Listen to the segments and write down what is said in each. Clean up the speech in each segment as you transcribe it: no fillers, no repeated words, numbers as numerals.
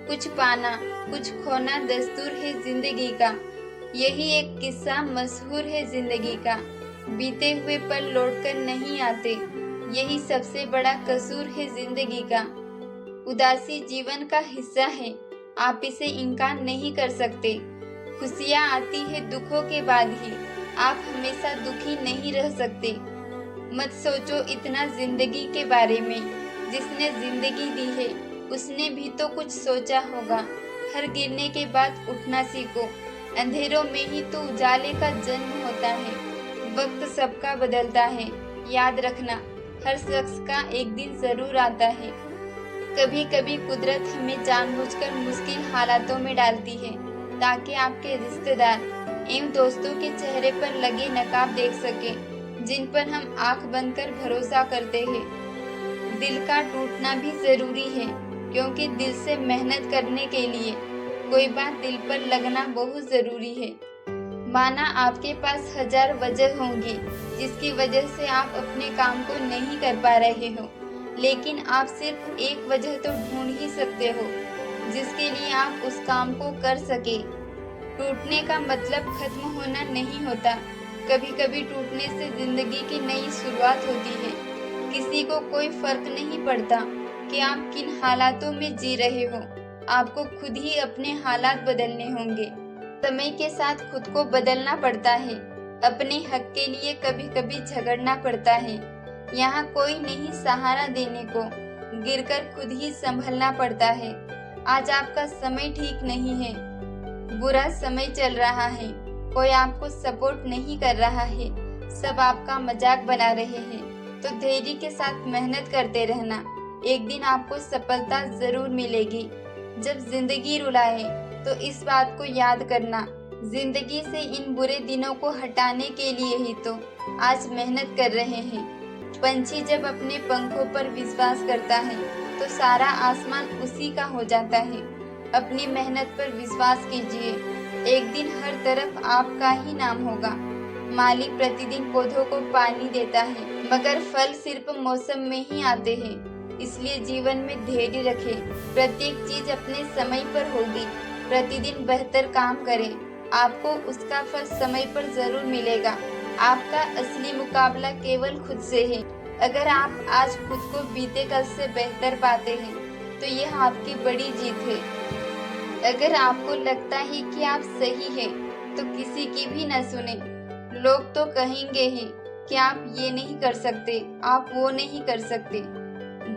कुछ पाना कुछ खोना दस्तूर है जिंदगी का। यही एक किस्सा मशहूर है जिंदगी का। बीते हुए पल लौटकर नहीं आते, यही सबसे बड़ा कसूर है जिंदगी का। उदासी जीवन का हिस्सा है, आप इसे इनकार नहीं कर सकते। खुशियाँ आती है दुखों के बाद ही, आप हमेशा दुखी नहीं रह सकते। मत सोचो इतना जिंदगी के बारे में, जिसने जिंदगी दी है उसने भी तो कुछ सोचा होगा। हर गिरने के बाद उठना सीखो, अंधेरों में ही तो उजाले का जन्म होता है। वक्त सबका बदलता है, याद रखना हर शख्स का एक दिन जरूर आता है। कभी कभी कुदरत हमें जानबूझकर मुश्किल हालातों में डालती है, ताकि आपके रिश्तेदार एवं दोस्तों के चेहरे पर लगे नकाब देख सके, जिन पर हम आंख बंद कर भरोसा करते हैं। दिल का टूटना भी जरूरी है, क्योंकि दिल से मेहनत करने के लिए कोई बात दिल पर लगना बहुत जरूरी है। माना आपके पास 1000 वजह होंगी जिसकी वजह से आप अपने काम को नहीं कर पा रहे हो, लेकिन आप सिर्फ एक वजह तो ढूंढ ही सकते हो जिसके लिए आप उस काम को कर सके। टूटने का मतलब खत्म होना नहीं होता, कभी कभी टूटने से जिंदगी की नई शुरुआत होती है। किसी को कोई फर्क नहीं पड़ता कि आप किन हालातों में जी रहे हो, आपको खुद ही अपने हालात बदलने होंगे। समय के साथ खुद को बदलना पड़ता है, अपने हक के लिए कभी कभी झगड़ना पड़ता है। यहाँ कोई नहीं सहारा देने को, गिरकर खुद ही संभलना पड़ता है। आज आपका समय ठीक नहीं है, बुरा समय चल रहा है, कोई आपको सपोर्ट नहीं कर रहा है, सब आपका मजाक बना रहे हैं, तो धैर्य के साथ मेहनत करते रहना। एक दिन आपको सफलता जरूर मिलेगी। जब जिंदगी रुलाए तो इस बात को याद करना, जिंदगी से इन बुरे दिनों को हटाने के लिए ही तो आज मेहनत कर रहे हैं। पंछी जब अपने पंखों पर विश्वास करता है तो सारा आसमान उसी का हो जाता है। अपनी मेहनत पर विश्वास कीजिए, एक दिन हर तरफ आपका ही नाम होगा। माली प्रतिदिन पौधों को पानी देता है, मगर फल सिर्फ मौसम में ही आते हैं। इसलिए जीवन में धैर्य रखें, प्रत्येक चीज अपने समय पर होगी। प्रतिदिन बेहतर काम करें, आपको उसका फल समय पर जरूर मिलेगा। आपका असली मुकाबला केवल खुद से है। अगर आप आज खुद को बीते कल से बेहतर पाते हैं तो यह आपकी बड़ी जीत है। अगर आपको लगता है कि आप सही हैं तो किसी की भी न सुने। लोग तो कहेंगे ही कि आप ये नहीं कर सकते, आप वो नहीं कर सकते।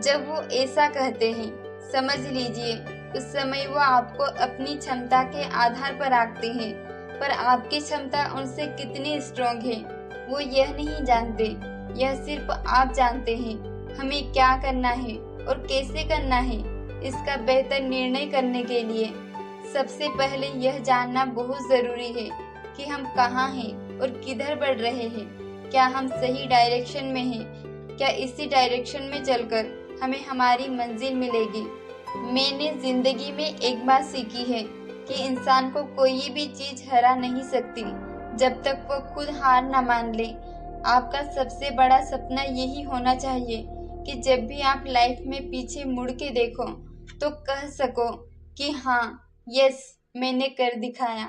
जब वो ऐसा कहते हैं समझ लीजिए उस समय वो आपको अपनी क्षमता के आधार पर आंकते हैं, पर आपकी क्षमता उनसे कितनी स्ट्रॉन्ग है वो यह नहीं जानते। यह सिर्फ आप जानते हैं। हमें क्या करना है और कैसे करना है, इसका बेहतर निर्णय करने के लिए सबसे पहले यह जानना बहुत जरूरी है कि हम कहाँ हैं और किधर बढ़ रहे हैं। क्या हम सही डायरेक्शन में हैं? क्या इसी डायरेक्शन में चलकर हमें हमारी मंजिल मिलेगी? मैंने जिंदगी में एक बात सीखी है कि इंसान को कोई भी चीज हरा नहीं सकती जब तक वो खुद हार न मान ले। आपका सबसे बड़ा सपना यही होना चाहिए कि जब भी आप लाइफ में पीछे मुड़ के देखो तो कह सको कि हाँ, यस, मैंने कर दिखाया।